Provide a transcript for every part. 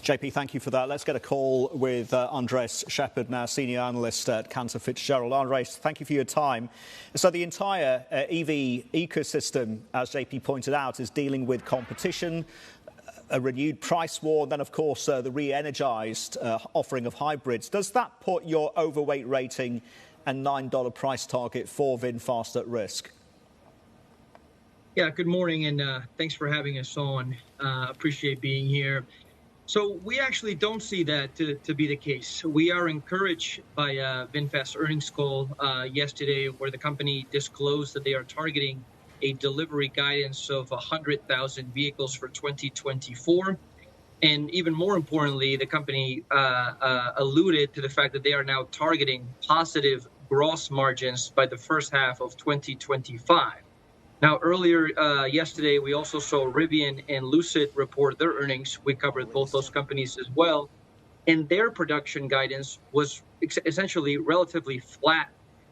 JP, thank you for that. Let's get a call with Andres Sheppard, now senior analyst at Cantor Fitzgerald. Andres, thank you for your time. So the entire EV ecosystem, as JP pointed out, is dealing with competition, a renewed price war, then, of course, the re-energized offering of hybrids. Does that put your overweight rating and $9 price target for VinFast at risk? Yeah, good morning, and thanks for having us on. Appreciate being here. So we actually don't see that to be the case. We are encouraged by VinFast's earnings call yesterday, where the company disclosed that they are targeting a delivery guidance of 100,000 vehicles for 2024. And even more importantly, the company alluded to the fact that they are now targeting positive gross margins by the first half of 2025. Now, earlier yesterday, we also saw Rivian and Lucid report their earnings. We covered both those companies as well. And their production guidance was essentially relatively flat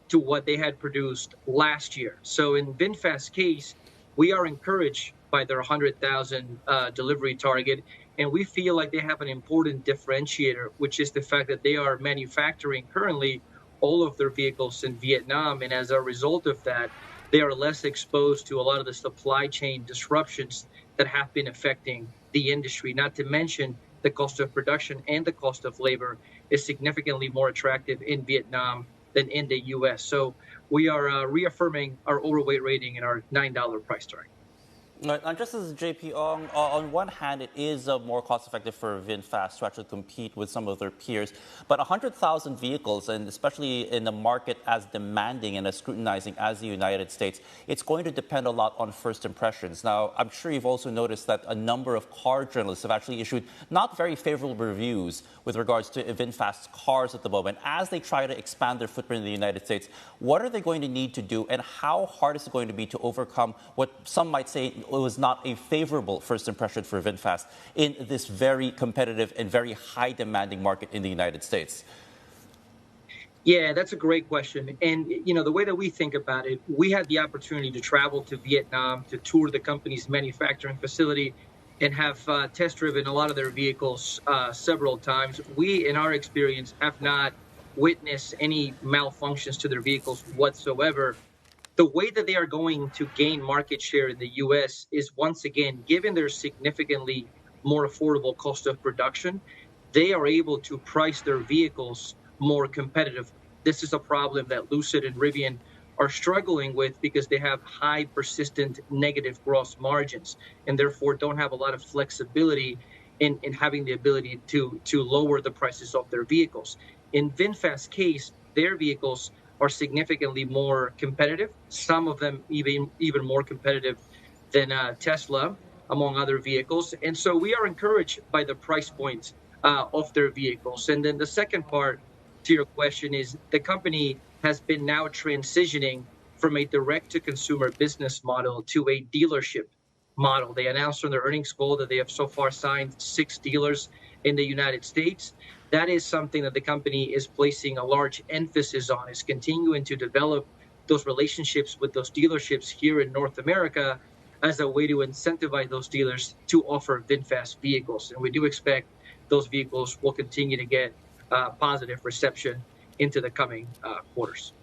to what they had produced last year. So in VinFast's case, we are encouraged by their 100,000 delivery target. And we feel like they have an important differentiator, which is the fact that they are manufacturing currently all of their vehicles in Vietnam. And as a result of that, they are less exposed to a lot of the supply chain disruptions that have been affecting the industry. Not to mention the cost of production and the cost of labor is significantly more attractive in Vietnam than in the U.S. So we are reaffirming our overweight rating and our $9 price target. And just as JP, on one hand, it is more cost-effective for VinFast to actually compete with some of their peers. But 100,000 vehicles, and especially in a market as demanding and as scrutinizing as the United States, it's going to depend a lot on first impressions. Now, I'm sure you've also noticed that a number of car journalists have actually issued not very favorable reviews with regards to VinFast cars at the moment. As they try to expand their footprint in the United States, what are they going to need to do, and how hard is it going to be to overcome what some might say it was not a favorable first impression for VinFast in this very competitive and very high demanding market in the United States? Yeah, that's a great question. And, you know, the way that we think about it, we had the opportunity to travel to Vietnam to tour the company's manufacturing facility and have test driven a lot of their vehicles several times. We, in our experience, have not witnessed any malfunctions to their vehicles whatsoever. The way that they are going to gain market share in the U.S. is, once again, given their significantly more affordable cost of production, they are able to price their vehicles more competitive. This is a problem that Lucid and Rivian are struggling with because they have high, persistent negative gross margins and therefore don't have a lot of flexibility in having the ability to lower the prices of their vehicles. In VinFast's case, their vehicles are significantly more competitive, some of them even more competitive than Tesla, among other vehicles. And so we are encouraged by the price points of their vehicles. And then the second part to your question is the company has been now transitioning from a direct-to-consumer business model to a dealership model. They announced on their earnings call that they have so far signed 6 dealers in the United States. That is something that the company is placing a large emphasis on, is continuing to develop those relationships with those dealerships here in North America as a way to incentivize those dealers to offer VinFast vehicles. And we do expect those vehicles will continue to get positive reception into the coming quarters.